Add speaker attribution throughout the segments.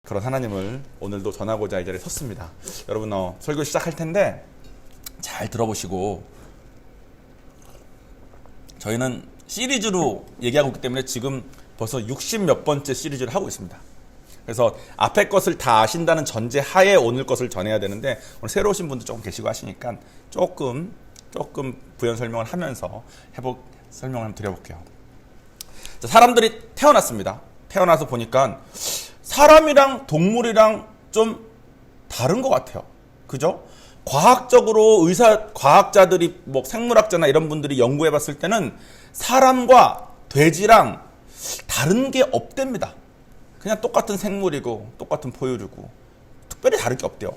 Speaker 1: 그런 하나님을 오늘도 전하고자 이 자리에 섰습니다. 여러분 설교 시작할 텐데 잘 들어보시고, 저희는 시리즈로 얘기하고 있기 때문에 지금 벌써 60몇 번째 시리즈를 하고 있습니다. 그래서 앞에 것을 다 아신다는 전제 하에 오늘 것을 전해야 되는데, 오늘 새로 오신 분도 조금 계시고 하시니까 조금 부연 설명을 하면서 설명을 한번 드려볼게요. 자, 사람들이 태어났습니다. 태어나서 보니까 사람이랑 동물이랑 좀 다른 것 같아요. 그죠? 과학적으로 과학자들이 생물학자나 이런 분들이 연구해 봤을 때는 사람과 돼지랑 다른 게 없답니다. 그냥 똑같은 생물이고 똑같은 포유류고 특별히 다를 게 없대요.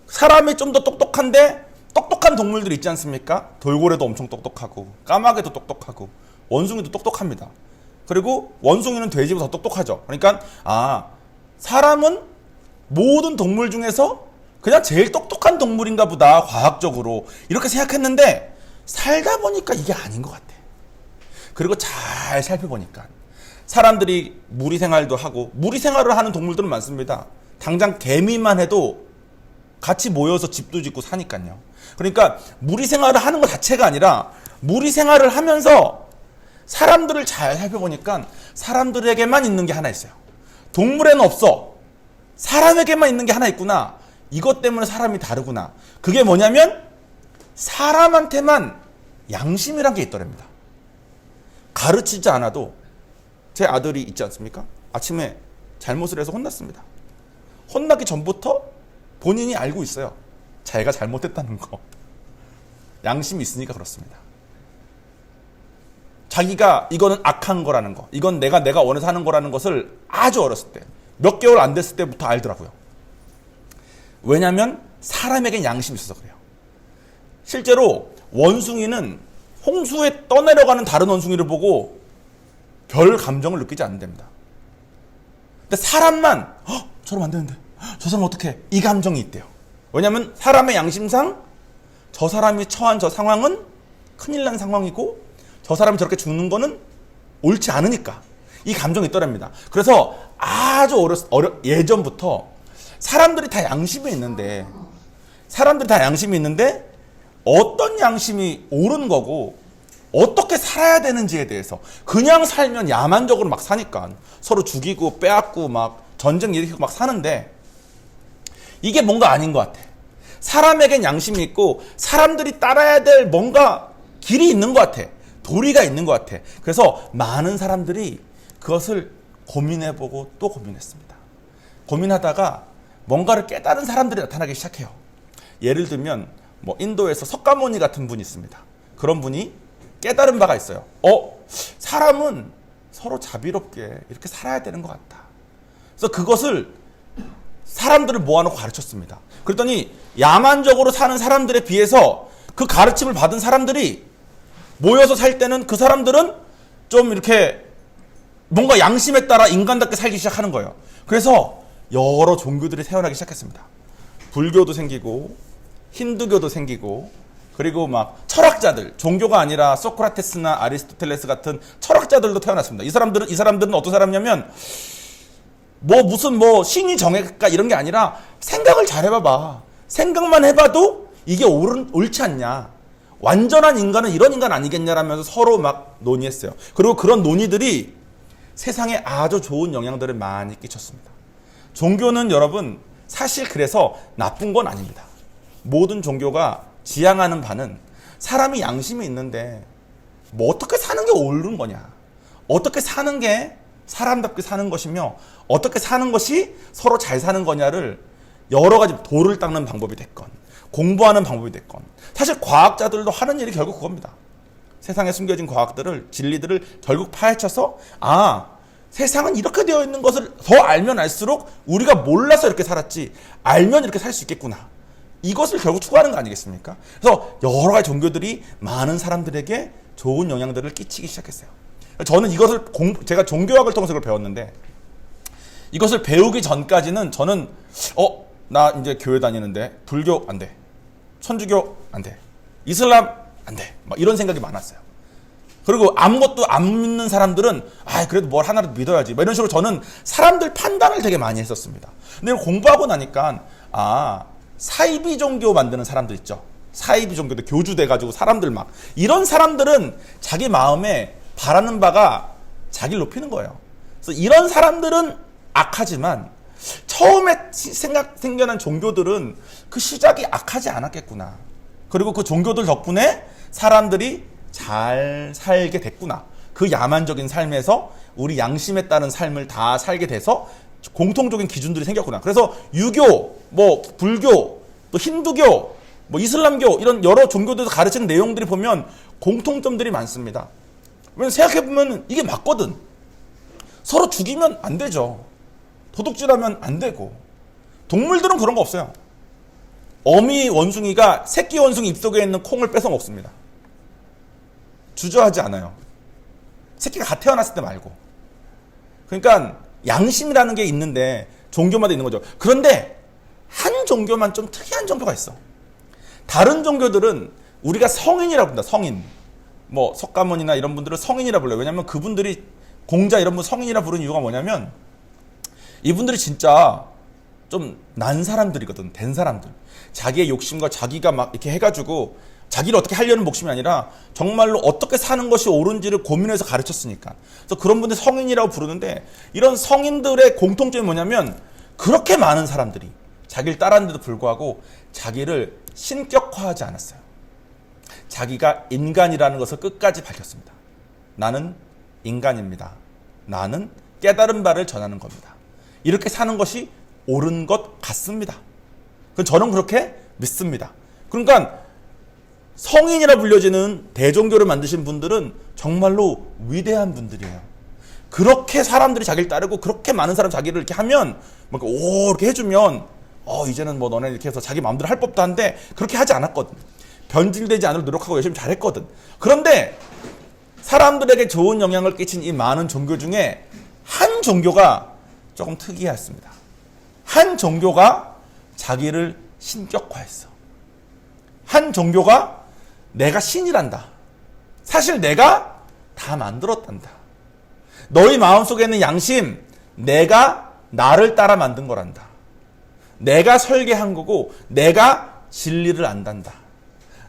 Speaker 1: 사람이 좀 더 똑똑한데 똑똑한 동물들이 있지 않습니까? 돌고래도 엄청 똑똑하고 까마귀도 똑똑하고 원숭이도 똑똑합니다. 그리고 원숭이는 돼지보다 더 똑똑하죠. 그러니까 사람은 모든 동물 중에서 그냥 제일 똑똑한 동물인가 보다, 과학적으로 이렇게 생각했는데 살다 보니까 이게 아닌 것 같아. 그리고 잘 살펴보니까 사람들이 무리 생활도 하고, 무리 생활을 하는 동물들은 많습니다. 당장 개미만 해도 같이 모여서 집도 짓고 사니까요. 그러니까 무리 생활을 하는 것 자체가 아니라 무리 생활을 하면서 사람들을 잘 살펴보니까 사람들에게만 있는 게 하나 있어요. 동물에는 없어. 사람에게만 있는 게 하나 있구나. 이것 때문에 사람이 다르구나. 그게 뭐냐면 사람한테만 양심이란 게 있더랍니다. 가르치지 않아도, 제 아들이 있지 않습니까? 아침에 잘못을 해서 혼났습니다. 혼나기 전부터 본인이 알고 있어요. 자기가 잘못했다는 거. 양심이 있으니까 그렇습니다. 자기가 이거는 악한 거라는 거, 이건 내가 원해서 하는 거라는 것을 아주 어렸을 때, 몇 개월 안 됐을 때부터 알더라고요. 왜냐하면 사람에겐 양심이 있어서 그래요. 실제로 원숭이는 홍수에 떠내려가는 다른 원숭이를 보고 별 감정을 느끼지 않는답니다. 근데 사람만 저러면 안 되는데, 저 사람 어떡해, 이 감정이 있대요. 왜냐하면 사람의 양심상 저 사람이 처한 저 상황은 큰일 난 상황이고, 저 사람이 저렇게 죽는 거는 옳지 않으니까 이 감정이 있더랍니다. 그래서 아주 예전부터 사람들이 다 양심이 있는데 어떤 양심이 옳은 거고 어떻게 살아야 되는지에 대해서, 그냥 살면 야만적으로 막 사니까 서로 죽이고 빼앗고 막 전쟁 일으키고 막 사는데, 이게 뭔가 아닌 것 같아. 사람에겐 양심이 있고 사람들이 따라야 될 뭔가 길이 있는 것 같아. 도리가 있는 것 같아. 그래서 많은 사람들이 그것을 고민해보고 또 고민했습니다. 고민하다가 뭔가를 깨달은 사람들이 나타나기 시작해요. 예를 들면 인도에서 석가모니 같은 분이 있습니다. 그런 분이 깨달은 바가 있어요. 사람은 서로 자비롭게 이렇게 살아야 되는 것 같다. 그래서 그것을 사람들을 모아놓고 가르쳤습니다. 그랬더니 야만적으로 사는 사람들에 비해서 그 가르침을 받은 사람들이 모여서 살 때는 그 사람들은 좀 이렇게 뭔가 양심에 따라 인간답게 살기 시작하는 거예요. 그래서 여러 종교들이 태어나기 시작했습니다. 불교도 생기고 힌두교도 생기고, 그리고 막 철학자들, 종교가 아니라 소크라테스나 아리스토텔레스 같은 철학자들도 태어났습니다. 이 사람들은 어떤 사람이냐면 무슨 신이 정했까 이런 게 아니라 생각을 잘 해봐봐. 생각만 해봐도 이게 옳지 않냐, 완전한 인간은 이런 인간 아니겠냐라면서 서로 막 논의했어요. 그리고 그런 논의들이 세상에 아주 좋은 영향들을 많이 끼쳤습니다. 종교는 여러분 사실 그래서 나쁜 건 아닙니다. 모든 종교가 지향하는 바는 사람이 양심이 있는데 어떻게 사는 게 옳은 거냐, 어떻게 사는 게 사람답게 사는 것이며 어떻게 사는 것이 서로 잘 사는 거냐를 여러 가지 도를 닦는 방법이 됐건 공부하는 방법이 됐건, 사실 과학자들도 하는 일이 결국 그겁니다. 세상에 숨겨진 진리들을 결국 파헤쳐서 세상은 이렇게 되어 있는 것을 더 알면 알수록 우리가 몰라서 이렇게 살았지, 알면 이렇게 살 수 있겠구나, 이것을 결국 추구하는 거 아니겠습니까? 그래서 여러 가지 종교들이 많은 사람들에게 좋은 영향들을 끼치기 시작했어요. 저는 이것을 제가 종교학을 통해서 그걸 배웠는데, 이것을 배우기 전까지는 저는 나 이제 교회 다니는데 불교 안 돼, 천주교 안 돼, 이슬람 안 돼, 막 이런 생각이 많았어요. 그리고 아무것도 안 믿는 사람들은 그래도 뭘 하나라도 믿어야지. 이런 식으로 저는 사람들 판단을 되게 많이 했었습니다. 근데 공부하고 나니까 사이비 종교 만드는 사람들 있죠. 사이비 종교도 교주 돼가지고 사람들 막 이런 사람들은 자기 마음에 바라는 바가 자기를 높이는 거예요. 그래서 이런 사람들은 악하지만 처음에 생겨난 종교들은 그 시작이 악하지 않았겠구나. 그리고 그 종교들 덕분에 사람들이 잘 살게 됐구나. 그 야만적인 삶에서 우리 양심에 따른 삶을 다 살게 돼서 공통적인 기준들이 생겼구나. 그래서 유교, 불교, 또 힌두교, 이슬람교 이런 여러 종교들에서 가르치는 내용들이 보면 공통점들이 많습니다. 왜냐면 생각해보면 이게 맞거든. 서로 죽이면 안 되죠. 도둑질하면 안 되고. 동물들은 그런 거 없어요. 어미 원숭이가 새끼 원숭이 입속에 있는 콩을 뺏어 먹습니다. 주저하지 않아요. 새끼가 갓 태어났을 때 말고. 그러니까 양심이라는 게 있는데 종교마다 있는 거죠. 그런데 한 종교만 좀 특이한 종교가 있어. 다른 종교들은 우리가 성인이라고 부른다. 성인. 석가모니나 이런 분들은 성인이라 불러요. 왜냐면 그분들이 공자 이런 분 성인이라 부르는 이유가 뭐냐면 이분들이 진짜 좀 난 사람들이거든. 된 사람들. 자기의 욕심과 자기가 막 이렇게 해가지고 자기를 어떻게 하려는 목심이 아니라 정말로 어떻게 사는 것이 옳은지를 고민해서 가르쳤으니까. 그래서 그런 분들 성인이라고 부르는데 이런 성인들의 공통점이 뭐냐면 그렇게 많은 사람들이 자기를 따랐는데도 불구하고 자기를 신격화하지 않았어요. 자기가 인간이라는 것을 끝까지 밝혔습니다. 나는 인간입니다. 나는 깨달은 바를 전하는 겁니다. 이렇게 사는 것이 옳은 것 같습니다. 저는 그렇게 믿습니다. 그러니까 성인이라 불려지는 대종교를 만드신 분들은 정말로 위대한 분들이에요. 그렇게 사람들이 자기를 따르고 그렇게 많은 사람 자기를 이렇게 하면 이렇게 해주면 이제는 너네 이렇게 해서 자기 마음대로 할 법도 한데 그렇게 하지 않았거든. 변질되지 않으려 노력하고 열심히 잘했거든. 그런데 사람들에게 좋은 영향을 끼친 이 많은 종교 중에 한 종교가 조금 특이했습니다. 한 종교가 자기를 신격화했어. 한 종교가 내가 신이란다. 사실 내가 다 만들었단다. 너희 마음속에 있는 양심, 내가 나를 따라 만든 거란다. 내가 설계한 거고 내가 진리를 안단다.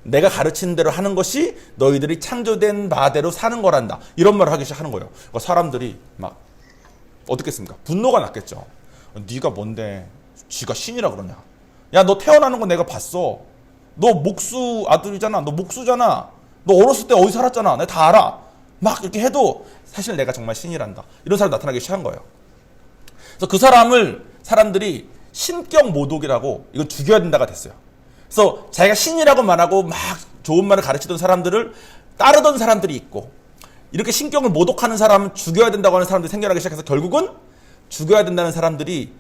Speaker 1: 내가 가르치는 대로 하는 것이 너희들이 창조된 바대로 사는 거란다. 이런 말을 하기 시작하는 거예요. 그러니까 사람들이 막 어떻겠습니까? 분노가 났겠죠. 네가 뭔데 지가 신이라 그러냐. 야, 너 태어나는 거 내가 봤어. 너 목수 아들이잖아. 너 목수잖아. 너 어렸을 때 어디 살았잖아. 내가 다 알아. 막 이렇게 해도 사실 내가 정말 신이란다. 이런 사람이 나타나기 시작한 거예요. 그래서 그 사람을 사람들이 신격 모독이라고 이건 죽여야 된다가 됐어요. 그래서 자기가 신이라고 말하고 막 좋은 말을 가르치던 사람들을 따르던 사람들이 있고 이렇게 신격을 모독하는 사람은 죽여야 된다고 하는 사람들이 생겨나기 시작해서 결국은 죽여야 된다는 사람들이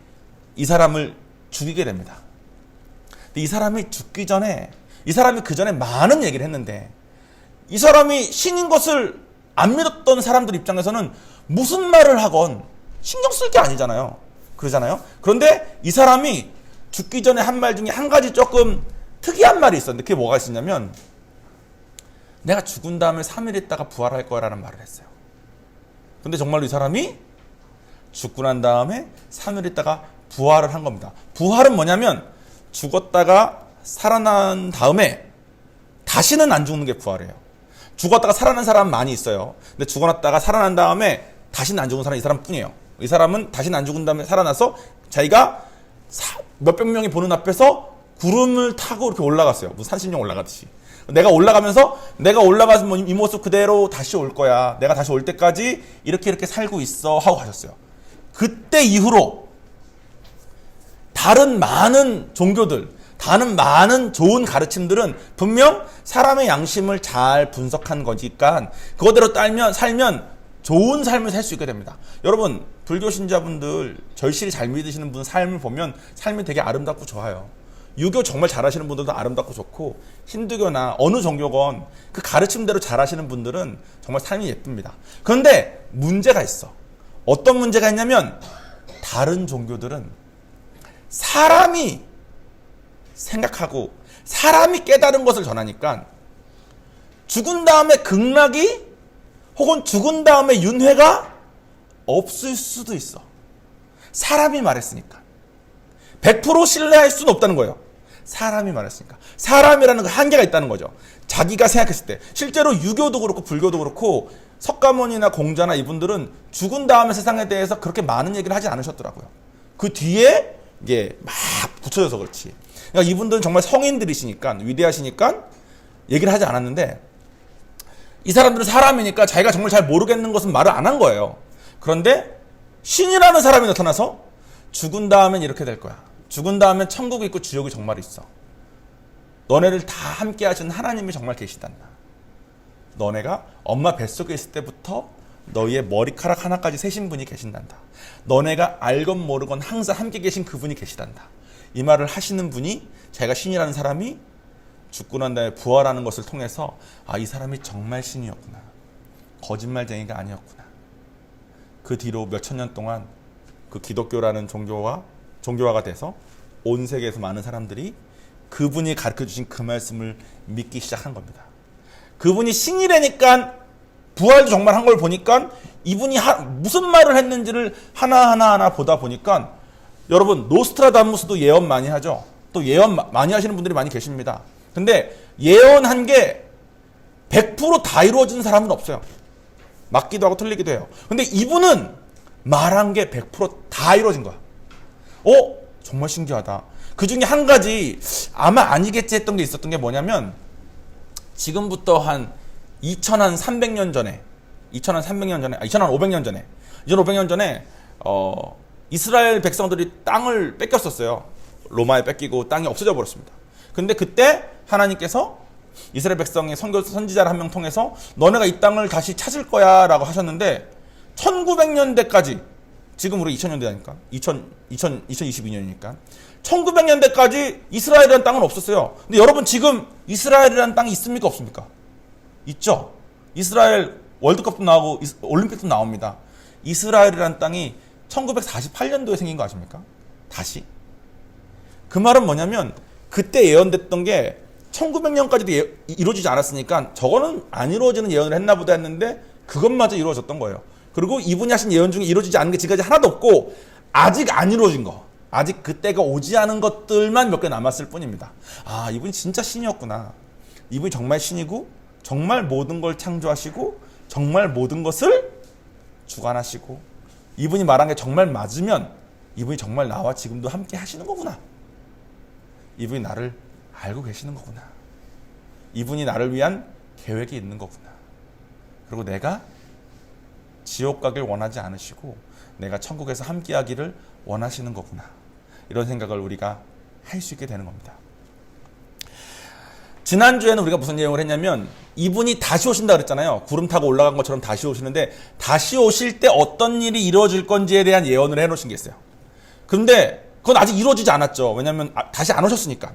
Speaker 1: 이 사람을 죽이게 됩니다. 근데 이 사람이 죽기 전에 이 사람이 그 전에 많은 얘기를 했는데 이 사람이 신인 것을 안 믿었던 사람들 입장에서는 무슨 말을 하건 신경 쓸 게 아니잖아요. 그러잖아요. 그런데 이 사람이 죽기 전에 한 말 중에 한 가지 조금 특이한 말이 있었는데 그게 뭐가 있었냐면 내가 죽은 다음에 3일 있다가 부활할 거라는 말을 했어요. 근데 정말로 이 사람이 죽고 난 다음에 3일 있다가 부활을 한 겁니다. 부활은 뭐냐면 죽었다가 살아난 다음에 다시는 안 죽는 게 부활이에요. 죽었다가 살아난 사람 많이 있어요. 근데 죽어놨다가 살아난 다음에 다시는 안 죽은 사람이 이 사람뿐이에요. 이 사람은 다시는 안 죽은 다음에 살아나서 자기가 몇백 명이 보는 앞에서 구름을 타고 이렇게 올라갔어요. 무슨 산신령 올라가듯이. 내가 올라가면서 내가 올라가서 이 모습 그대로 다시 올 거야. 내가 다시 올 때까지 이렇게 살고 있어 하고 가셨어요. 그때 이후로 다른 많은 종교들, 다른 많은 좋은 가르침들은 분명 사람의 양심을 잘 분석한 거니까 그거대로 살면 좋은 삶을 살 수 있게 됩니다. 여러분, 불교 신자분들 절실히 잘 믿으시는 분 삶을 보면 삶이 되게 아름답고 좋아요. 유교 정말 잘하시는 분들도 아름답고 좋고 힌두교나 어느 종교건 그 가르침대로 잘하시는 분들은 정말 삶이 예쁩니다. 그런데 문제가 있어. 어떤 문제가 있냐면 다른 종교들은 사람이 생각하고 사람이 깨달은 것을 전하니까 죽은 다음에 극락이 혹은 죽은 다음에 윤회가 없을 수도 있어. 사람이 말했으니까. 100% 신뢰할 수는 없다는 거예요. 사람이 말했으니까. 사람이라는 그 한계가 있다는 거죠. 자기가 생각했을 때. 실제로 유교도 그렇고 불교도 그렇고 석가모니나 공자나 이분들은 죽은 다음의 세상에 대해서 그렇게 많은 얘기를 하지 않으셨더라고요. 그 뒤에 이게 막 붙여져서 그렇지. 그러니까 이분들은 정말 성인들이시니까, 위대하시니까 얘기를 하지 않았는데, 이 사람들은 사람이니까 자기가 정말 잘 모르겠는 것은 말을 안 한 거예요. 그런데 신이라는 사람이 나타나서 죽은 다음엔 이렇게 될 거야. 죽은 다음엔 천국이 있고 지옥이 정말 있어. 너네를 다 함께 하신 하나님이 정말 계시단다. 너네가 엄마 뱃속에 있을 때부터 너희의 머리카락 하나까지 세신 분이 계신단다. 너네가 알건 모르건 항상 함께 계신 그분이 계시단다. 이 말을 하시는 분이, 자기가 신이라는 사람이 죽고 난 다음에 부활하는 것을 통해서 아, 이 사람이 정말 신이었구나. 거짓말쟁이가 아니었구나. 그 뒤로 몇천 년 동안 그 기독교라는 종교화가 돼서 온 세계에서 많은 사람들이 그분이 가르쳐주신 그 말씀을 믿기 시작한 겁니다. 그분이 신이라니까 부활도 정말 한 걸 보니까 이분이 무슨 말을 했는지를 하나하나 보다 보니까, 여러분 노스트라다무스도 예언 많이 하죠. 또 예언 많이 하시는 분들이 많이 계십니다. 근데 예언한 게 100% 다 이루어진 사람은 없어요. 맞기도 하고 틀리기도 해요. 근데 이분은 말한 게 100% 다 이루어진 거야. 정말 신기하다. 그 중에 한 가지 아마 아니겠지 했던 게 있었던 게 뭐냐면, 지금부터 한 2500년 전에 이스라엘 백성들이 땅을 뺏겼었어요. 로마에 뺏기고 땅이 없어져 버렸습니다. 근데 그때 하나님께서 이스라엘 백성의 선지자를 한 명 통해서 너네가 이 땅을 다시 찾을 거야 라고 하셨는데, 1900년대까지, 지금 우리 2000년대니까 2022년이니까 1900년대까지 이스라엘이라는 땅은 없었어요. 근데 여러분 지금 이스라엘이라는 땅이 있습니까 없습니까? 있죠. 이스라엘 월드컵도 나오고 올림픽도 나옵니다. 이스라엘이라는 땅이 1948년도에 생긴 거 아십니까? 다시. 그 말은 뭐냐면 그때 예언됐던 게 1900년까지도 이루어지지 않았으니까 저거는 안 이루어지는 예언을 했나 보다 했는데 그것마저 이루어졌던 거예요. 그리고 이분이 하신 예언 중에 이루어지지 않은 게 지금까지 하나도 없고, 아직 안 이루어진 거, 아직 그때가 오지 않은 것들만 몇 개 남았을 뿐입니다. 아, 이분이 진짜 신이었구나. 이분이 정말 신이고 정말 모든 걸 창조하시고 정말 모든 것을 주관하시고, 이분이 말한 게 정말 맞으면 이분이 정말 나와 지금도 함께 하시는 거구나. 이분이 나를 알고 계시는 거구나. 이분이 나를 위한 계획이 있는 거구나. 그리고 내가 지옥 가길 원하지 않으시고 내가 천국에서 함께 하기를 원하시는 거구나. 이런 생각을 우리가 할 수 있게 되는 겁니다. 지난주에는 우리가 무슨 내용을 했냐면, 이분이 다시 오신다 그랬잖아요. 구름 타고 올라간 것처럼 다시 오시는데, 다시 오실 때 어떤 일이 이루어질 건지에 대한 예언을 해놓으신 게 있어요. 그런데 그건 아직 이루어지지 않았죠. 왜냐하면 다시 안 오셨으니까.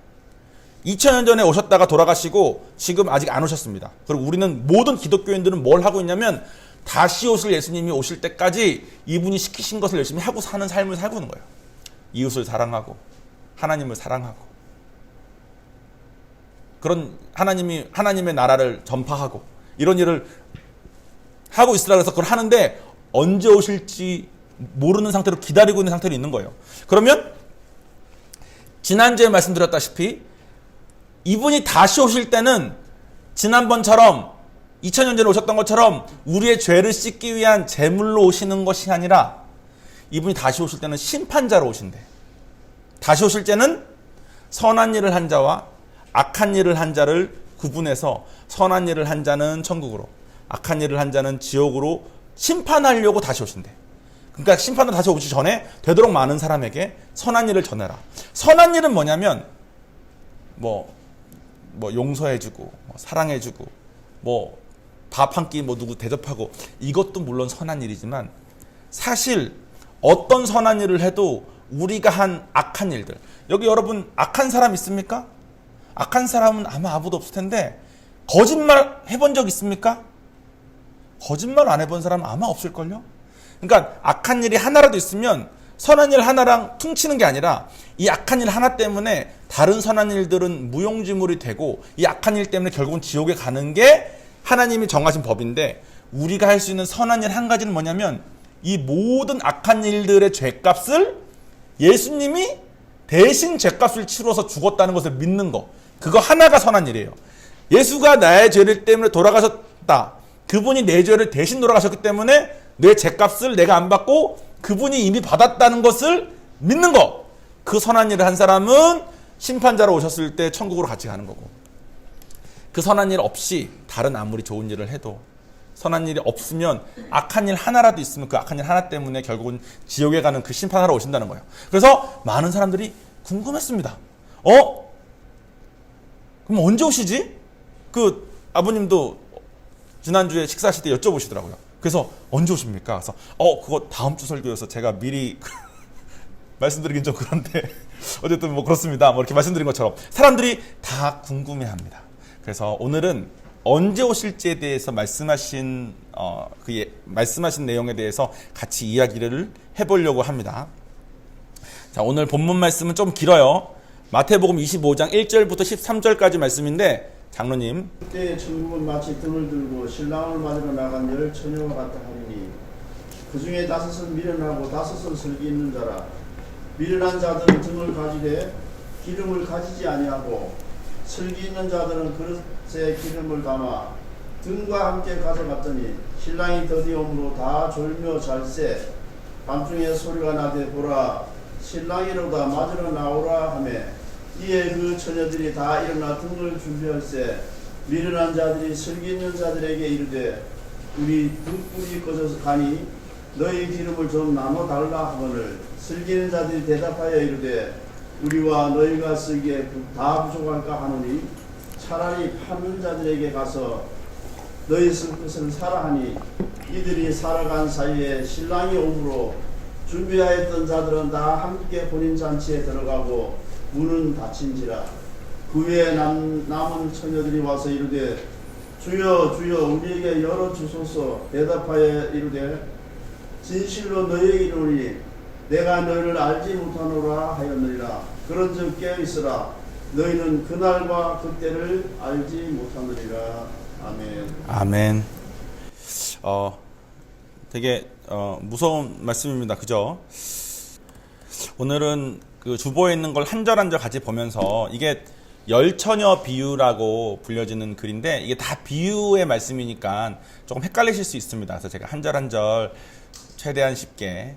Speaker 1: 2000년 전에 오셨다가 돌아가시고 지금 아직 안 오셨습니다. 그리고 우리는 모든 기독교인들은 뭘 하고 있냐면, 다시 오실 예수님이 오실 때까지 이분이 시키신 것을 열심히 하고 사는 삶을 살고 있는 거예요. 이웃을 사랑하고 하나님을 사랑하고, 그런 하나님의 나라를 전파하고 이런 일을 하고 있으라 그래서 그걸 하는데, 언제 오실지 모르는 상태로 기다리고 있는 상태로 있는 거예요. 그러면 지난주에 말씀드렸다시피 이분이 다시 오실 때는 지난번처럼 2000년 전에 오셨던 것처럼 우리의 죄를 씻기 위한 제물로 오시는 것이 아니라, 이분이 다시 오실 때는 심판자로 오신대. 다시 오실 때는 선한 일을 한 자와 악한 일을 한 자를 구분해서, 선한 일을 한 자는 천국으로, 악한 일을 한 자는 지옥으로 심판하려고 다시 오신대. 그러니까 심판으로 다시 오기 전에 되도록 많은 사람에게 선한 일을 전해라. 선한 일은 뭐냐면 용서해주고 사랑해주고 밥 한 끼 누구 대접하고, 이것도 물론 선한 일이지만, 사실 어떤 선한 일을 해도 우리가 한 악한 일들, 여기 여러분 악한 사람 있습니까? 악한 사람은 아마 아무도 없을 텐데, 거짓말 해본 적 있습니까? 거짓말 안 해본 사람은 아마 없을걸요? 그러니까 악한 일이 하나라도 있으면 선한 일 하나랑 퉁치는 게 아니라, 이 악한 일 하나 때문에 다른 선한 일들은 무용지물이 되고, 이 악한 일 때문에 결국은 지옥에 가는 게 하나님이 정하신 법인데, 우리가 할 수 있는 선한 일 한 가지는 뭐냐면 이 모든 악한 일들의 죄값을 예수님이 대신 죄값을 치러서 죽었다는 것을 믿는 거. 그거 하나가 선한 일이에요. 예수가 나의 죄를 때문에 돌아가셨다. 그분이 내 죄를 대신 돌아가셨기 때문에 내 죄값을 내가 안 받고 그분이 이미 받았다는 것을 믿는 거. 그 선한 일을 한 사람은 심판자로 오셨을 때 천국으로 같이 가는 거고, 그 선한 일 없이 다른 아무리 좋은 일을 해도 선한 일이 없으면 악한 일 하나라도 있으면 그 악한 일 하나 때문에 결국은 지옥에 가는 그 심판하러 오신다는 거예요. 그래서 많은 사람들이 궁금했습니다. 그럼 언제 오시지? 그 아버님도 지난주에 식사하실 때 여쭤보시더라고요. 그래서 언제 오십니까? 그래서 그거 다음 주 설교여서 제가 미리 말씀드리긴 좀 그런데 어쨌든 뭐 그렇습니다. 뭐 이렇게 말씀드린 것처럼 사람들이 다 궁금해합니다. 그래서 오늘은 언제 오실지에 대해서 말씀하신 말씀하신 내용에 대해서 같이 이야기를 해보려고 합니다. 자, 오늘 본문 말씀은 좀 길어요. 마태복음 25장 1절부터 13절까지 말씀인데, 장로님.
Speaker 2: 그때 천국은 마치 등을 들고 신랑을 맞으러 나간 열 처녀와 같다 하리니 그 중에 5은 미련하고 5은 슬기 있는 자라. 미련한 자들은 등을 가지되 기름을 가지지 아니하고 슬기 있는 자들은 그릇에 기름을 담아 등과 함께 가져갔더니 신랑이 더디옴으로 다 졸며 잘세. 밤중에 소리가 나되 보라 신랑이로다 맞으러 나오라 하매 이에 그 처녀들이 다 일어나 등을 준비할세. 미련한 자들이 슬기 있는 자들에게 이르되 우리 등불이 꺼져서 가니 너희 기름을 좀 나눠 달라 하거늘 슬기 있는 자들이 대답하여 이르되 우리와 너희가 쓰기에 다 부족할까 하노니 차라리 파는 자들에게 가서 너희 쓸 것을 사라 하니 이들이 살아간 사이에 신랑이 오므로 준비하였던 자들은 다 함께 혼인 잔치에 들어가고 문은 닫힌지라. 그 후에 남은 처녀들이 와서 이르되 주여 주여 우리에게 열어주소서. 대답하여 이르되 진실로 너희에게 이르노니 내가 너희를 알지 못하노라 하였느니라. 그런즉 깨어있으라. 너희는 그날과 그때를 알지 못하느니라. 아멘.
Speaker 1: 아멘. 되게 무서운 말씀입니다. 그죠? 오늘은 그 주보에 있는 걸 한 절 한 절 같이 보면서, 이게 열처녀 비유라고 불려지는 글인데 이게 다 비유의 말씀이니까 조금 헷갈리실 수 있습니다. 그래서 제가 한 절 한 절 최대한 쉽게.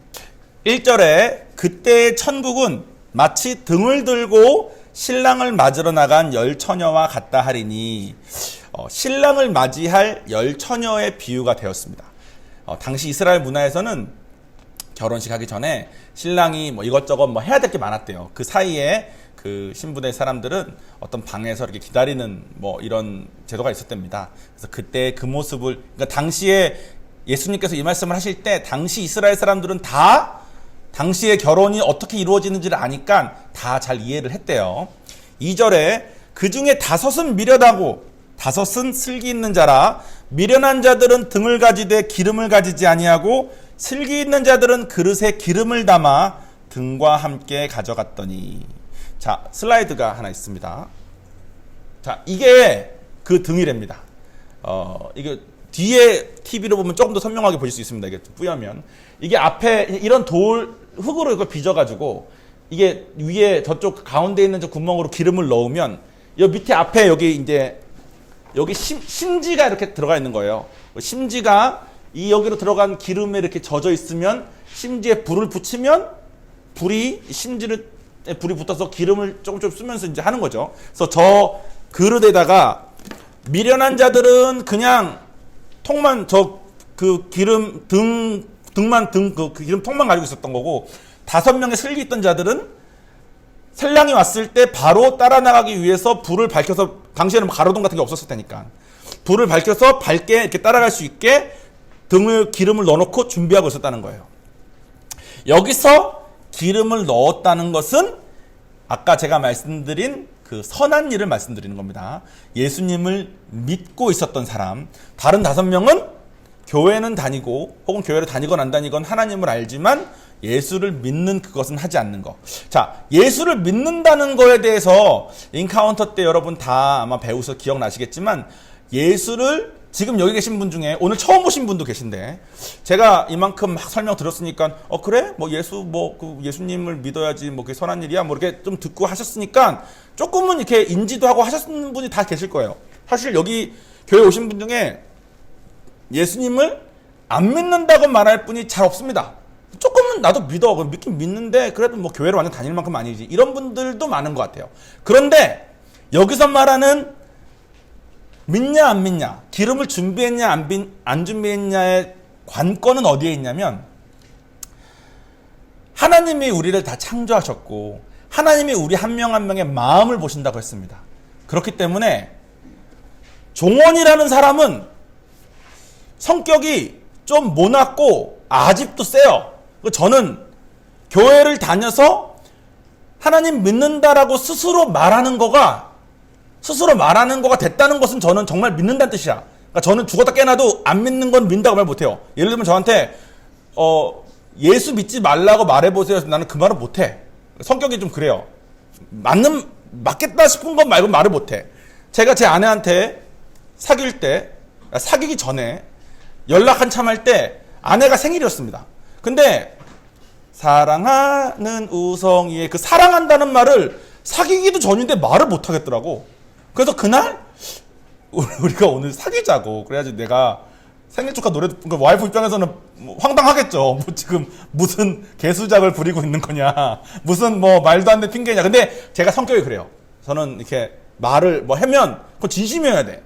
Speaker 1: 1절에 그때의 천국은 마치 등을 들고 신랑을 맞으러 나간 열처녀와 같다 하리니, 신랑을 맞이할 열처녀의 비유가 되었습니다. 당시 이스라엘 문화에서는 결혼식 하기 전에 신랑이 뭐 이것저것 뭐 해야 될 게 많았대요. 그 사이에 그 신부의 사람들은 어떤 방에서 이렇게 기다리는 뭐 이런 제도가 있었답니다. 그래서 그때 그 모습을, 그러니까 당시에 예수님께서 이 말씀을 하실 때 당시 이스라엘 사람들은 다 당시의 결혼이 어떻게 이루어지는지를 아니까 다 잘 이해를 했대요. 2절에 그 중에 5은 미련하고 5은 슬기 있는 자라. 미련한 자들은 등을 가지되 기름을 가지지 아니하고 슬기 있는 자들은 그릇에 기름을 담아 등과 함께 가져갔더니. 자, 슬라이드가 하나 있습니다. 자, 이게 그 등이랍니다. 이게 뒤에 TV로 보면 조금 더 선명하게 보실 수 있습니다. 이게 뿌여면. 이게 앞에 이런 흙으로 이걸 빚어가지고, 이게 위에 저쪽 가운데 있는 저 구멍으로 기름을 넣으면, 이 밑에 앞에 여기 심지가 이렇게 들어가 있는 거예요. 심지가 여기로 들어간 기름에 이렇게 젖어 있으면 심지에 불을 붙이면 불이 붙어서 기름을 조금 쓰면서 이제 하는 거죠. 그래서 저 그릇에다가 미련한 자들은 그냥 통만 그 기름 그 기름 통만 가지고 있었던 거고, 5명의 슬기 있던 자들은 신랑이 왔을 때 바로 따라 나가기 위해서 불을 밝혀서, 당시에는 뭐 가로등 같은 게 없었을 테니까 불을 밝혀서 밝게 이렇게 따라갈 수 있게 기름을 넣어놓고 준비하고 있었다는 거예요. 여기서 기름을 넣었다는 것은 아까 제가 말씀드린 그 선한 일을 말씀드리는 겁니다. 예수님을 믿고 있었던 사람. 다른 5명은 교회는 다니고 혹은 교회를 다니건 안 다니건 하나님을 알지만 예수를 믿는 그것은 하지 않는 것. 자, 예수를 믿는다는 거에 대해서 인카운터 때 여러분 다 아마 배우서 기억나시겠지만, 예수를 지금 여기 계신 분 중에 오늘 처음 오신 분도 계신데 제가 이만큼 막 설명 드렸으니까 그래? 뭐 그 예수님을 믿어야지 뭐 그게 선한 일이야 뭐 이렇게 좀 듣고 하셨으니까 조금은 이렇게 인지도 하고 하셨는 분이 다 계실 거예요. 사실 여기 교회 오신 분 중에 예수님을 안 믿는다고 말할 분이 잘 없습니다. 조금은 나도 믿긴 믿는데 그래도 뭐 교회를 완전 다닐 만큼 아니지 이런 분들도 많은 것 같아요. 그런데 여기서 말하는 믿냐 안 믿냐, 기름을 준비했냐 안 준비했냐의 관건은 어디에 있냐면 하나님이 우리를 다 창조하셨고 하나님이 우리 한 명 한 명의 마음을 보신다고 했습니다. 그렇기 때문에 종원이라는 사람은 성격이 좀 모났고 아집도 세요. 저는 교회를 다녀서 하나님 믿는다라고 스스로 말하는 거가 됐다는 것은 저는 정말 믿는다는 뜻이야. 그러니까 저는 죽었다 깨나도 안 믿는 건 믿는다고 말 못해요. 예를 들면 저한테 예수 믿지 말라고 말해보세요. 나는 그 말은 못해. 성격이 좀 그래요. 맞겠다 싶은 건 말고 말을 못해. 제가 제 아내한테 사귀기 전에 연락 한참 할 때 아내가 생일이었습니다. 근데 사랑하는 우성이의 그 사랑한다는 말을 사귀기도 전인데 말을 못하겠더라고. 그래서 그날 우리가 오늘 사귀자고 그래야지 내가 생일 축하 노래 그러니까 와이프 입장에서는 뭐 황당하겠죠. 뭐 지금 무슨 개수작을 부리고 있는 거냐, 무슨 뭐 말도 안 되는 핑계냐. 근데 제가 성격이 그래요. 저는 이렇게 말을 뭐 하면 그건 진심이어야 돼.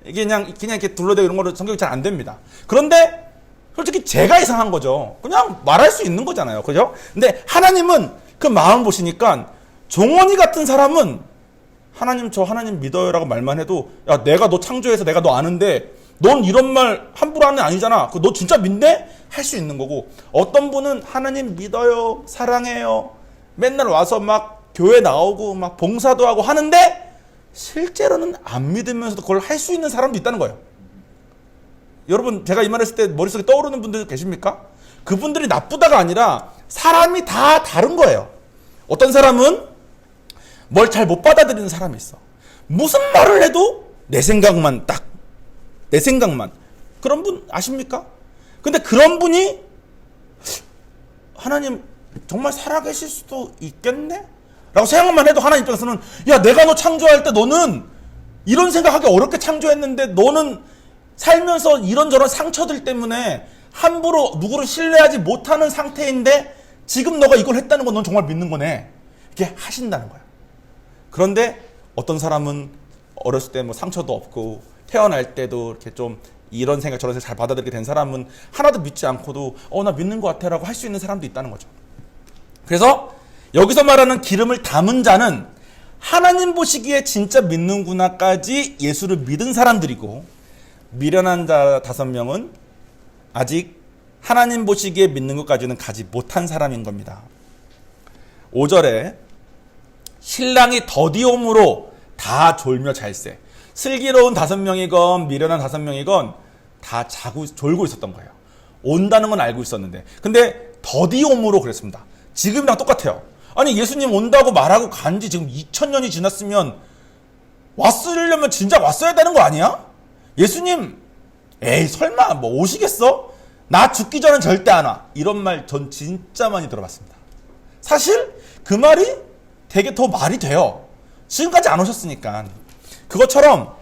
Speaker 1: 이게 그냥 이렇게 둘러대고 이런 거로 성격이 잘 안 됩니다. 그런데 솔직히 제가 이상한 거죠. 그냥 말할 수 있는 거잖아요. 그죠? 근데 하나님은 그 마음 보시니까 종원이 같은 사람은 저 하나님 믿어요라고 말만 해도 야 내가 너 창조해서 내가 너 아는데 넌 이런 말 함부로 하는 애 아니잖아. 너 진짜 믿네? 할 수 있는 거고 어떤 분은 하나님 믿어요, 사랑해요, 맨날 와서 막 교회 나오고 막 봉사도 하고 하는데 실제로는 안 믿으면서도 그걸 할 수 있는 사람도 있다는 거예요. 여러분 제가 이 말 했을 때 머릿속에 떠오르는 분들 계십니까? 그분들이 나쁘다가 아니라 사람이 다 다른 거예요. 어떤 사람은 뭘 잘 못 받아들이는 사람이 있어. 무슨 말을 해도 내 생각만 그런 분 아십니까? 근데 그런 분이 하나님 정말 살아계실 수도 있겠네? 라고 생각만 해도 하나님 입장에서는 야 내가 너 창조할 때 너는 이런 생각하기 어렵게 창조했는데 너는 살면서 이런저런 상처들 때문에 함부로 누구를 신뢰하지 못하는 상태인데 지금 너가 이걸 했다는 건 넌 정말 믿는 거네. 이렇게 하신다는 거야. 그런데 어떤 사람은 어렸을 때 뭐 상처도 없고 태어날 때도 이렇게 좀 이런 생각 저런 생각 잘 받아들이게 된 사람은 하나도 믿지 않고도 나 믿는 것 같아 라고 할 수 있는 사람도 있다는 거죠. 그래서 여기서 말하는 기름을 담은 자는 하나님 보시기에 진짜 믿는구나까지 예수를 믿은 사람들이고 미련한 자 5명은 아직 하나님 보시기에 믿는 것까지는 가지 못한 사람인 겁니다. 5절에 신랑이 더디옴으로 다 졸며 잘세. 슬기로운 5명이건 미련한 5명이건 다 졸고 있었던 거예요. 온다는 건 알고 있었는데. 근데 더디옴으로 그랬습니다. 지금이랑 똑같아요. 아니 예수님 온다고 말하고 간지 지금 2000년이 지났으면 왔으려면 진짜 왔어야 되는 거 아니야? 예수님 에이 설마 뭐 오시겠어? 나 죽기 전엔 절대 안 와. 이런 말 전 진짜 많이 들어봤습니다. 사실 그 말이 되게 더 말이 돼요. 지금까지 안 오셨으니까. 그것처럼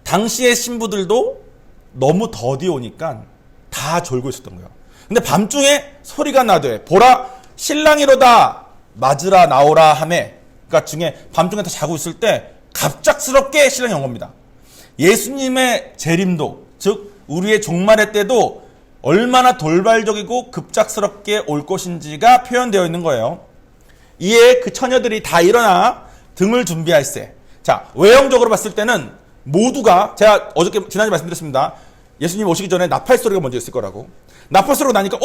Speaker 1: 당시의 신부들도 너무 더디 오니까 다 졸고 있었던 거예요. 근데 밤중에 소리가 나되 보라 신랑이로다 맞으라 나오라 하매. 그러니까 중에 밤중에 다 자고 있을 때 갑작스럽게 신랑이 온 겁니다. 예수님의 재림도 즉 우리의 종말의 때도 얼마나 돌발적이고 급작스럽게 올 것인지가 표현되어 있는 거예요. 이에 그 처녀들이 다 일어나 등을 준비할세. 자, 외형적으로 봤을 때는 모두가 제가 어저께 지난주에 말씀드렸습니다. 예수님 오시기 전에 나팔 소리가 먼저 있을 거라고. 나팔 소리가 나니까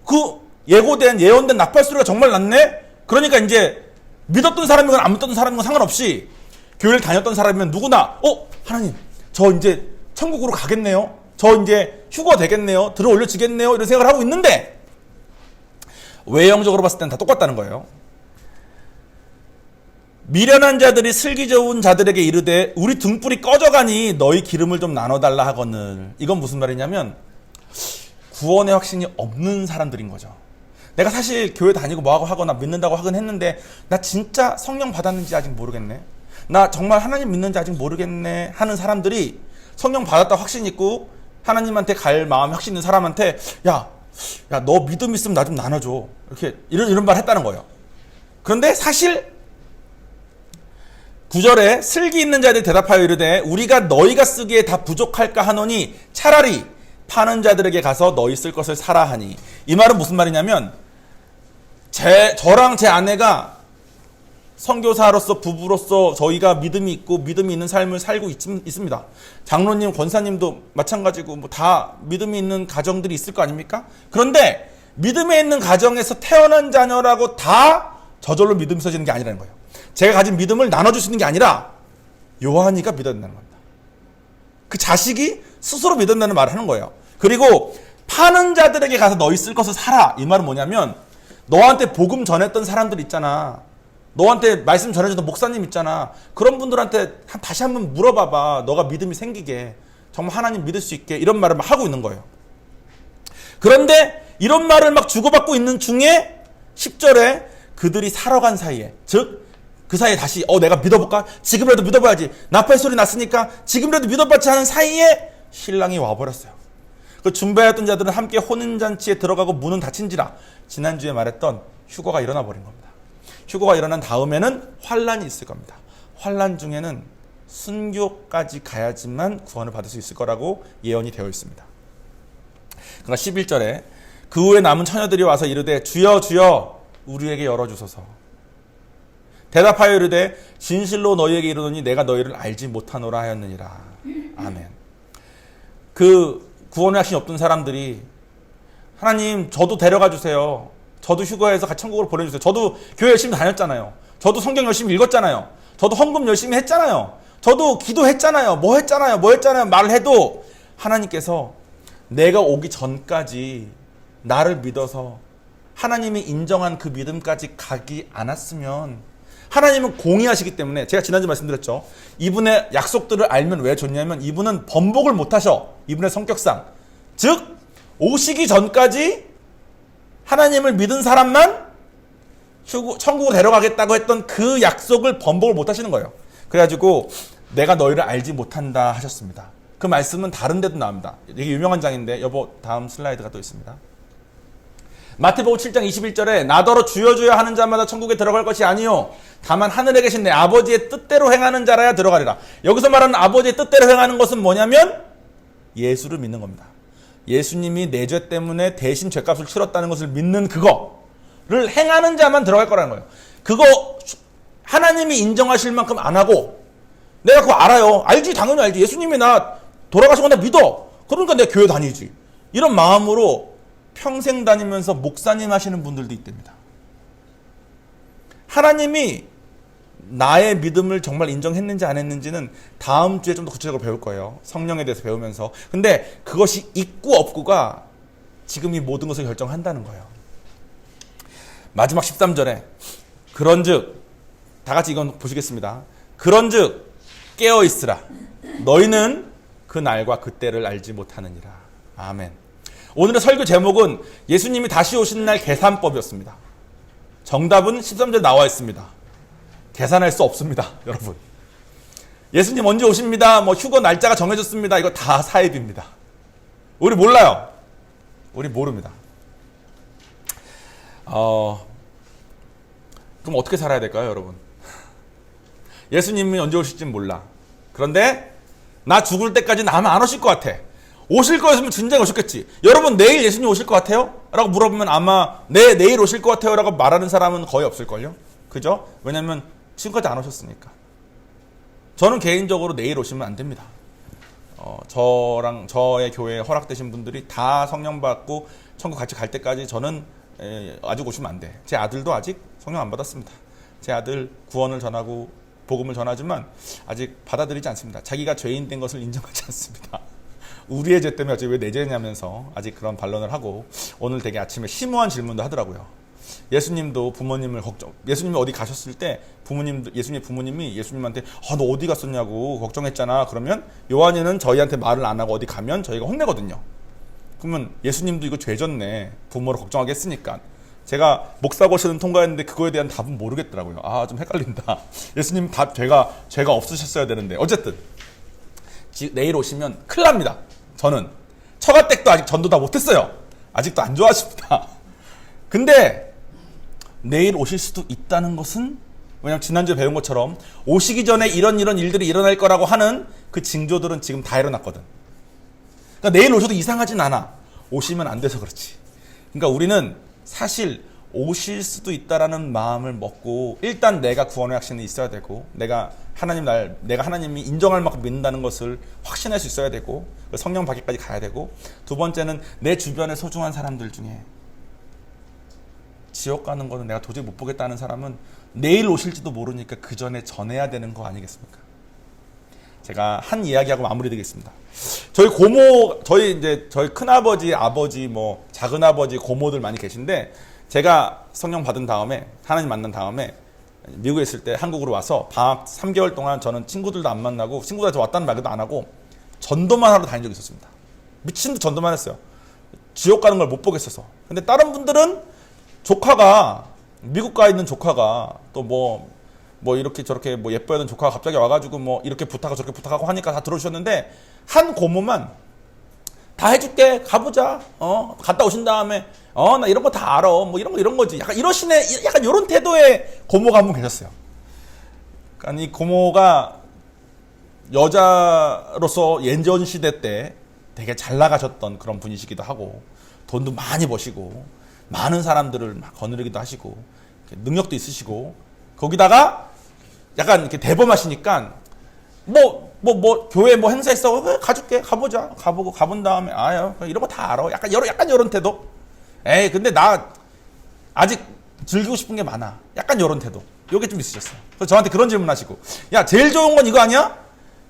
Speaker 1: 그 예언된 나팔 소리가 정말 났네. 그러니까 이제 믿었던 사람이건 안 믿었던 사람이건 상관없이 교회를 다녔던 사람이면 누구나 하나님 저 이제 천국으로 가겠네요. 저 이제 휴거 되겠네요. 들어 올려지겠네요. 이런 생각을 하고 있는데 외형적으로 봤을 때는 다 똑같다는 거예요. 미련한 자들이 슬기 좋은 자들에게 이르되 우리 등불이 꺼져가니 너희 기름을 좀 나눠달라 하거늘. 이건 무슨 말이냐면 구원의 확신이 없는 사람들인 거죠. 내가 사실 교회 다니고 뭐하고 하거나 믿는다고 하긴 했는데 나 진짜 성령 받았는지 아직 모르겠네. 나 정말 하나님 믿는지 아직 모르겠네 하는 사람들이 성령 받았다 확신 있고 하나님한테 갈 마음 확신 있는 사람한테 야 너 믿음 있으면 나 좀 나눠줘. 이렇게 이런 말 했다는 거예요. 그런데 사실 9절에 슬기 있는 자들이 대답하여 이르되 우리가 너희가 쓰기에 다 부족할까 하노니 차라리 파는 자들에게 가서 너희 쓸 것을 사라 하니. 이 말은 무슨 말이냐면 저랑 제 아내가 선교사로서 부부로서 저희가 믿음이 있고 믿음이 있는 삶을 살고 있습니다. 장로님, 권사님도 마찬가지고 뭐 다 믿음이 있는 가정들이 있을 거 아닙니까? 그런데 믿음에 있는 가정에서 태어난 자녀라고 다 저절로 믿음이 있어지는 게 아니라는 거예요. 제가 가진 믿음을 나눠주시는 게 아니라 요한이가 믿었다는 겁니다. 그 자식이 스스로 믿었다는 말을 하는 거예요. 그리고 파는 자들에게 가서 너희 쓸 것을 사라. 이 말은 뭐냐면 너한테 복음 전했던 사람들 있잖아. 너한테 말씀 전해주던 목사님 있잖아. 그런 분들한테 다시 한번 물어봐봐. 너가 믿음이 생기게. 정말 하나님 믿을 수 있게. 이런 말을 막 하고 있는 거예요. 그런데 이런 말을 막 주고받고 있는 중에 10절에 그들이 사러 간 사이에, 즉 그 사이에 다시 내가 믿어볼까? 지금이라도 믿어봐야지. 나팔 소리 났으니까 지금이라도 믿어봤지 하는 사이에 신랑이 와버렸어요. 그 준비하였던 자들은 함께 혼인잔치에 들어가고 문은 닫힌지라. 지난주에 말했던 휴거가 일어나 버린 겁니다. 휴거가 일어난 다음에는 환란이 있을 겁니다. 환란 중에는 순교까지 가야지만 구원을 받을 수 있을 거라고 예언이 되어 있습니다. 그러나 11절에 그 후에 남은 처녀들이 와서 이르되 주여 주여 우리에게 열어주소서. 대답하여 이르되 진실로 너희에게 이르노니 내가 너희를 알지 못하노라 하였느니라. 아멘. 그 구원의 확신이 없던 사람들이 하나님 저도 데려가 주세요. 저도 휴거해서 같이 천국으로 보내주세요. 저도 교회 열심히 다녔잖아요. 저도 성경 열심히 읽었잖아요. 저도 헌금 열심히 했잖아요. 저도 기도했잖아요. 뭐 했잖아요. 말을 해도 하나님께서 내가 오기 전까지 나를 믿어서 하나님이 인정한 그 믿음까지 가기 않았으면 하나님은 공의하시기 때문에 제가 지난주 말씀드렸죠. 이분의 약속들을 알면 왜 좋냐면 이분은 번복을 못하셔. 이분의 성격상. 즉 오시기 전까지 하나님을 믿은 사람만 천국으로 데려가겠다고 했던 그 약속을 번복을 못하시는 거예요. 그래가지고 내가 너희를 알지 못한다 하셨습니다. 그 말씀은 다른 데도 나옵니다. 되게 유명한 장인데 여보 다음 슬라이드가 또 있습니다. 마태복음 7장 21절에 나더러 주여 주여 하는 자마다 천국에 들어갈 것이 아니요 다만 하늘에 계신 내 아버지의 뜻대로 행하는 자라야 들어가리라. 여기서 말하는 아버지의 뜻대로 행하는 것은 뭐냐면 예수를 믿는 겁니다. 예수님이 내 죄 때문에 대신 죄값을 치렀다는 것을 믿는 그거를 행하는 자만 들어갈 거라는 거예요. 그거 하나님이 인정하실 만큼 안 하고 내가 그거 알아요. 알지 당연히 알지. 예수님이 나 돌아가신 건 나 믿어. 그러니까 내가 교회 다니지. 이런 마음으로 평생 다니면서 목사님 하시는 분들도 있답니다. 하나님이 나의 믿음을 정말 인정했는지 안 했는지는 다음 주에 좀 더 구체적으로 배울 거예요. 성령에 대해서 배우면서. 근데 그것이 있고 없고가 지금 이 모든 것을 결정한다는 거예요. 마지막 13절에 그런즉 다 같이 이건 보시겠습니다. 그런즉 깨어있으라. 너희는 그 날과 그 때를 알지 못하느니라. 아멘. 오늘의 설교 제목은 예수님이 다시 오신 날 계산법이었습니다. 정답은 13절 나와 있습니다. 계산할 수 없습니다, 여러분. 예수님 언제 오십니다. 뭐 휴거 날짜가 정해졌습니다. 이거 다 사입입니다. 우리 몰라요. 우리 모릅니다. 그럼 어떻게 살아야 될까요, 여러분? 예수님이 언제 오실지 몰라. 그런데 나 죽을 때까지는 아마 안 오실 것 같아. 오실 거였으면 진작에 오셨겠지. 여러분 내일 예수님 오실 것 같아요? 라고 물어보면 아마 내일 오실 것 같아요 라고 말하는 사람은 거의 없을걸요? 그죠? 왜냐면 지금까지 안 오셨으니까. 저는 개인적으로 내일 오시면 안 됩니다. 저랑 저의 교회에 허락되신 분들이 다 성령 받고 천국 같이 갈 때까지 저는 아직 오시면 안 돼. 제 아들도 아직 성령 안 받았습니다. 제 아들 구원을 전하고 복음을 전하지만 아직 받아들이지 않습니다. 자기가 죄인 된 것을 인정하지 않습니다. 우리의 죄 때문에 왜 내 죄냐면서 아직 그런 반론을 하고 오늘 되게 아침에 심오한 질문도 하더라고요. 예수님도 부모님을 예수님이 어디 가셨을 때 예수님 부모님이 예수님한테 너 어디 갔었냐고 걱정했잖아. 그러면 요한이는 저희한테 말을 안 하고 어디 가면 저희가 혼내거든요. 그러면 예수님도 이거 죄졌네. 부모를 걱정하게 했으니까. 제가 목사고시는 통과했는데 그거에 대한 답은 모르겠더라고요. 좀 헷갈린다. 예수님 답 죄가 없으셨어야 되는데. 어쨌든 내일 오시면 큰일 납니다. 저는 처가댁도 아직 전도 다 못했어요. 아직도 안 좋아하십니다. 근데 내일 오실 수도 있다는 것은, 왜냐면 지난주에 배운 것처럼 오시기 전에 이런 일들이 일어날 거라고 하는 그 징조들은 지금 다 일어났거든. 그러니까 내일 오셔도 이상하진 않아. 오시면 안 돼서 그렇지. 그러니까 우리는 사실 오실 수도 있다라는 마음을 먹고, 일단 내가 구원의 확신이 있어야 되고, 내가 하나님이 인정할 만큼 믿는다는 것을 확신할 수 있어야 되고, 성령 받기까지 가야 되고, 두 번째는 내 주변의 소중한 사람들 중에 지옥 가는 거는 내가 도저히 못 보겠다는 사람은 내일 오실지도 모르니까 그 전에 전해야 되는 거 아니겠습니까? 제가 한 이야기하고 마무리되겠습니다. 저희 큰아버지, 아버지, 작은아버지, 고모들 많이 계신데, 제가 성령 받은 다음에, 하나님 만난 다음에, 미국에 있을 때 한국으로 와서 방학 3개월 동안 저는 친구들도 안 만나고, 친구들한테 왔다는 말도 안 하고, 전도만 하러 다닌 적이 있었습니다. 미친 듯 전도만 했어요. 지옥 가는 걸 못 보겠어서. 근데 다른 분들은 미국 가 있는 조카가 또 이렇게 저렇게 예뻐하던 조카가 갑자기 와가지고 이렇게 부탁하고 저렇게 부탁하고 하니까 다 들어오셨는데, 한 고모만 다 해줄게, 가보자, 갔다 오신 다음에 나 이런 거 다 알아, 이런 거지, 약간 약간 이런 태도의 고모가 한 분 계셨어요. 그러니까 이 고모가 여자로서 예전 시대 때 되게 잘 나가셨던 그런 분이시기도 하고, 돈도 많이 버시고 많은 사람들을 막 거느리기도 하시고 능력도 있으시고, 거기다가 약간 이렇게 대범하시니까 교회 행사 있어, 가줄게, 가보자, 가본 다음에 이런 거 다 알아, 약간 이런 태도. 근데 나 아직 즐기고 싶은 게 많아, 약간 이런 태도. 요게 좀 있으셨어요. 그래서 저한테 그런 질문하시고, 야, 제일 좋은 건 이거 아니야?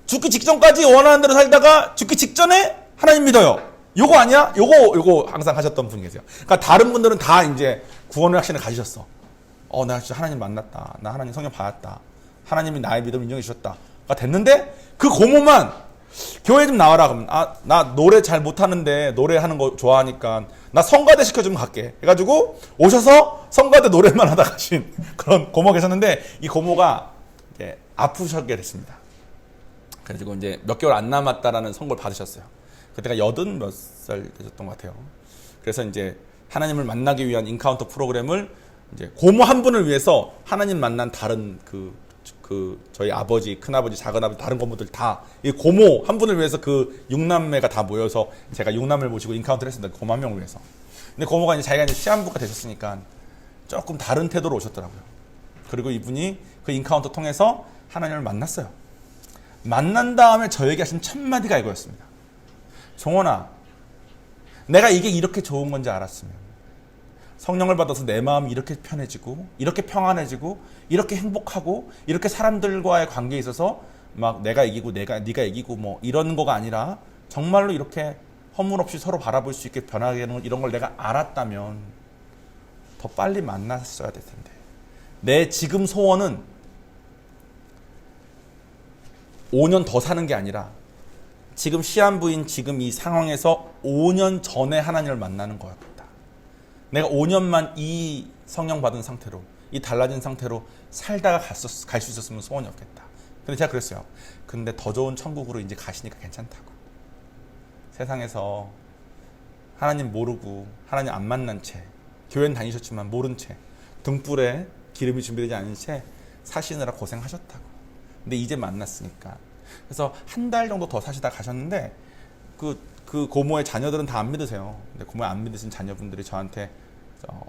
Speaker 1: 죽기 직전까지 원하는 대로 살다가 죽기 직전에 하나님 믿어요, 요거 아니야? 요거 항상 하셨던 분이 계세요. 그러니까 다른 분들은 다 이제 구원의 확신을 가지셨어. 나 진짜 하나님 만났다, 나 하나님 성령 받았다, 하나님이 나의 믿음을 인정해 주셨다 가 됐는데, 그 고모만 교회 좀 나와라. 그러면 나 노래 잘 못하는데 노래하는 거 좋아하니까 나 성가대 시켜주면 갈게 해가지고 오셔서 성가대 노래만 하다 가신 그런 고모가 계셨는데, 이 고모가 이제 아프셨게 됐습니다. 그래가지고 이제 몇 개월 안 남았다라는 선고를 받으셨어요. 그때가 80 몇 살 되셨던 것 같아요. 그래서 이제 하나님을 만나기 위한 인카운터 프로그램을 이제 고모 한 분을 위해서 하나님 만난 다른 저희 아버지, 큰아버지, 작은아버지, 다른 고모들 다, 이 고모 한 분을 위해서 그 6남매가 다 모여서 제가 6남매를 모시고 인카운트를 했습니다. 고모 한 명을 위해서. 근데 고모가 자기가 시한부가 되셨으니까 조금 다른 태도로 오셨더라고요. 그리고 이분이 그 인카운터 통해서 하나님을 만났어요. 만난 다음에 저에게 하신 첫 마디가 이거였습니다. 종원아, 내가 이게 이렇게 좋은 건지 알았으면 성령을 받아서 내 마음이 이렇게 편해지고, 이렇게 평안해지고, 이렇게 행복하고, 이렇게 사람들과의 관계에 있어서 막 내가 이기고 네가 이기고 이런 거가 아니라 정말로 이렇게 허물없이 서로 바라볼 수 있게 변하게 되는 이런 걸 내가 알았다면 더 빨리 만났어야 될 텐데. 내 지금 소원은 5년 더 사는 게 아니라 지금 시한부인 지금 이 상황에서 5년 전에 하나님을 만나는 거였다. 내가 5년만 이 성령 받은 상태로, 이 달라진 상태로 살다가 갈 수 있었으면 소원이 없겠다. 근데 제가 그랬어요. 근데 더 좋은 천국으로 이제 가시니까 괜찮다고. 세상에서 하나님 모르고 하나님 안 만난 채, 교회는 다니셨지만 모른 채, 등불에 기름이 준비되지 않은 채 사시느라 고생하셨다고. 근데 이제 만났으니까. 그래서 한 달 정도 더 사시다 가셨는데, 그 고모의 자녀들은 다 안 믿으세요. 근데 고모 안 믿으신 자녀분들이 저한테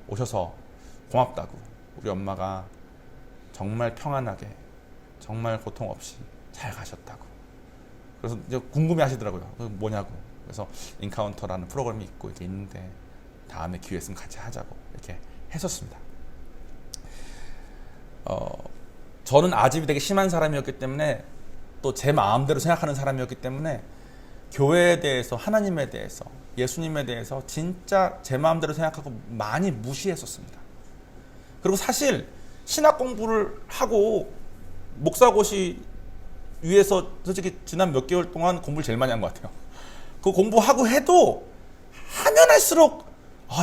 Speaker 1: 오셔서 고맙다고, 우리 엄마가 정말 평안하게, 정말 고통 없이 잘 가셨다고. 그래서 이제 궁금해 하시더라고요. 뭐냐고. 그래서 인카운터라는 프로그램이 있고 이게 있는데 다음에 기회 있으면 같이 하자고 이렇게 했었습니다. 저는 아집이 되게 심한 사람이었기 때문에, 또 제 마음대로 생각하는 사람이었기 때문에 교회에 대해서, 하나님에 대해서, 예수님에 대해서 진짜 제 마음대로 생각하고 많이 무시했었습니다. 그리고 사실 신학 공부를 하고 목사고시 위에서 솔직히 지난 몇 개월 동안 공부를 제일 많이 한 것 같아요. 그 공부하고 해도 하면 할수록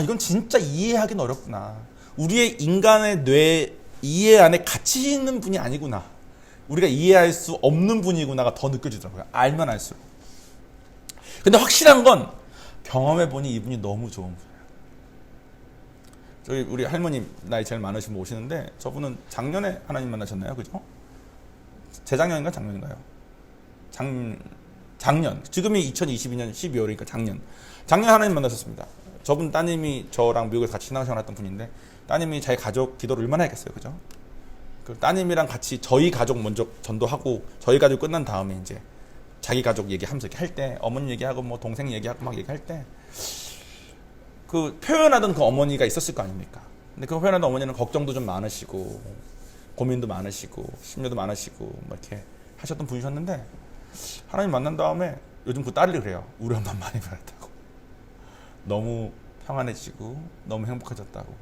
Speaker 1: 이건 진짜 이해하기는 어렵구나. 우리의 인간의 뇌 이해 안에 같이 있는 분이 아니구나. 우리가 이해할 수 없는 분이구나가 더 느껴지더라고요. 알면 알수록. 근데 확실한 건 경험해보니 이분이 너무 좋은 분이에요. 저희 우리 할머님 나이 제일 많으신 분 오시는데 저분은 작년에 하나님 만나셨나요? 그죠? 재작년인가 작년인가요? 작년. 지금이 2022년 12월이니까 작년 하나님 만나셨습니다. 저분 따님이 저랑 미국에서 같이 신앙생활 했던 분인데 따님이 자기 가족 기도를 얼마나 했겠어요. 그죠? 그 따님이랑 같이 저희 가족 먼저 전도하고 저희 가족 끝난 다음에 이제 자기 가족 얘기하면서 이렇게 할 때 어머니 얘기하고 뭐 동생 얘기하고 막 얘기할 때 그 표현하던 그 어머니가 있었을 거 아닙니까? 근데 그 표현하던 어머니는 걱정도 좀 많으시고 고민도 많으시고 심려도 많으시고 뭐 이렇게 하셨던 분이셨는데 하나님 만난 다음에 요즘 그 딸이 그래요. 우리 엄마 많이 변했다고. 너무 평안해지고 너무 행복해졌다고.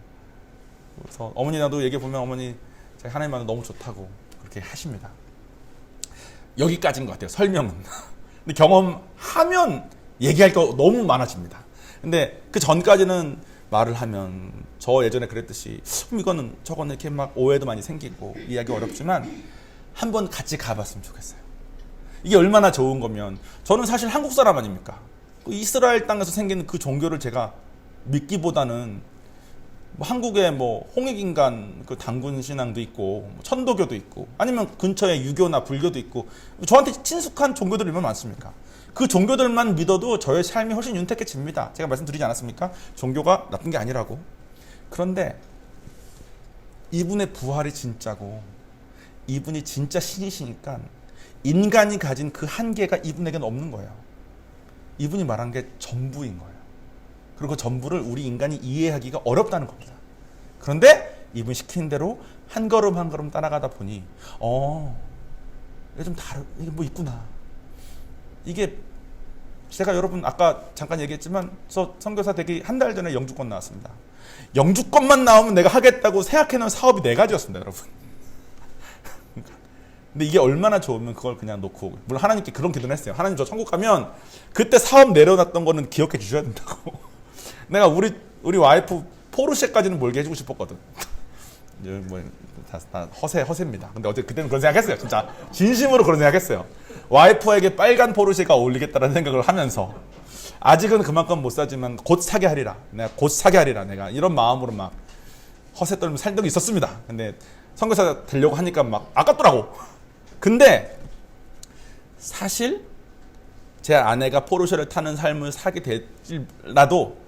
Speaker 1: 그래서 어머니 나도 얘기해 보면 어머니 제가 하나님 만나 너무 좋다고 그렇게 하십니다. 여기까지인 것 같아요. 설명은. 근데 경험하면 얘기할 거 너무 많아집니다. 근데 그 전까지는 말을 하면 저 예전에 그랬듯이 이거는 저거는 이렇게 막 오해도 많이 생기고 이해하기 어렵지만 한번 같이 가봤으면 좋겠어요. 이게 얼마나 좋은 거면 저는 사실 한국 사람 아닙니까? 이스라엘 땅에서 생기는 그 종교를 제가 믿기보다는 뭐 한국에 뭐 홍익인간 그 당군 신앙도 있고 뭐 천도교도 있고 아니면 근처에 유교나 불교도 있고 저한테 친숙한 종교들이 얼마나 많습니까? 그 종교들만 믿어도 저의 삶이 훨씬 윤택해집니다. 제가 말씀드리지 않았습니까? 종교가 나쁜 게 아니라고. 그런데 이분의 부활이 진짜고 이분이 진짜 신이시니까 인간이 가진 그 한계가 이분에게는 없는 거예요. 이분이 말한 게 전부인 거예요. 그리고 그 전부를 우리 인간이 이해하기가 어렵다는 겁니다. 그런데 이분 시키는 대로 한 걸음 한 걸음 따라가다 보니 이게 좀 이게 뭐 있구나. 이게 제가 여러분 아까 잠깐 얘기했지만 저 선교사 되기 한 달 전에 영주권 나왔습니다. 영주권만 나오면 내가 하겠다고 생각해놓은 사업이 4가지였습니다. 여러분. 근데 이게 얼마나 좋으면 그걸 그냥 놓고 물론 하나님께 그런 기도를 했어요. 하나님 저 천국 가면 그때 사업 내려놨던 거는 기억해 주셔야 된다고. 내가 우리 와이프 포르쉐까지는 몰게 해주고 싶었거든. 뭐 다 허세입니다. 근데 어제 그때는 그런 생각했어요. 진짜 진심으로 그런 생각했어요. 와이프에게 빨간 포르쉐가 어울리겠다라는 생각을 하면서 아직은 그만큼 못 사지만 곧 사게 하리라. 내가 곧 사게 하리라. 내가 이런 마음으로 막 허세 떨며 살 적이 있었습니다. 근데 선교사 되려고 하니까 막 아깝더라고. 근데 사실 제 아내가 포르쉐를 타는 삶을 살게 될지라도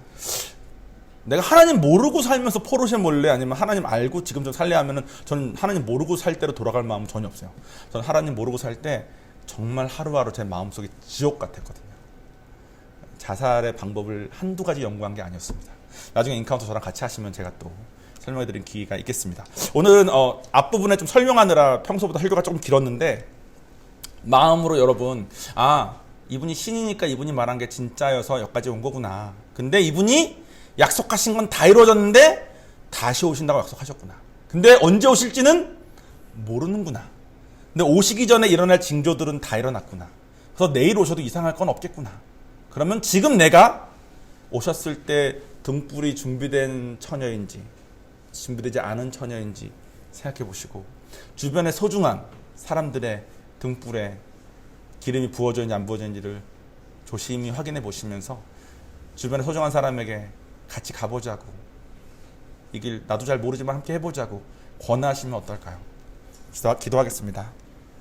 Speaker 1: 내가 하나님 모르고 살면서 포르쉐 몰래 아니면 하나님 알고 지금 좀 살래 하면은 저는 하나님 모르고 살 때로 돌아갈 마음은 전혀 없어요. 저는 하나님 모르고 살 때 정말 하루하루 제 마음속에 지옥 같았거든요. 자살의 방법을 한두 가지 연구한 게 아니었습니다. 나중에 인카운터 저랑 같이 하시면 제가 또 설명해드릴 기회가 있겠습니다. 오늘은 앞부분에 좀 설명하느라 평소보다 설교가 조금 길었는데 마음으로 여러분 이분이 신이니까 이분이 말한 게 진짜여서 여기까지 온 거구나. 근데 이분이 약속하신 건 다 이루어졌는데 다시 오신다고 약속하셨구나. 근데 언제 오실지는 모르는구나. 근데 오시기 전에 일어날 징조들은 다 일어났구나. 그래서 내일 오셔도 이상할 건 없겠구나. 그러면 지금 내가 오셨을 때 등불이 준비된 처녀인지 준비되지 않은 처녀인지 생각해 보시고 주변에 소중한 사람들의 등불에 기름이 부어져 있는지 안 부어져 있는지를 조심히 확인해 보시면서 주변에 소중한 사람에게 같이 가보자고 이 길 나도 잘 모르지만 함께 해보자고 권하시면 어떨까요? 기도하겠습니다.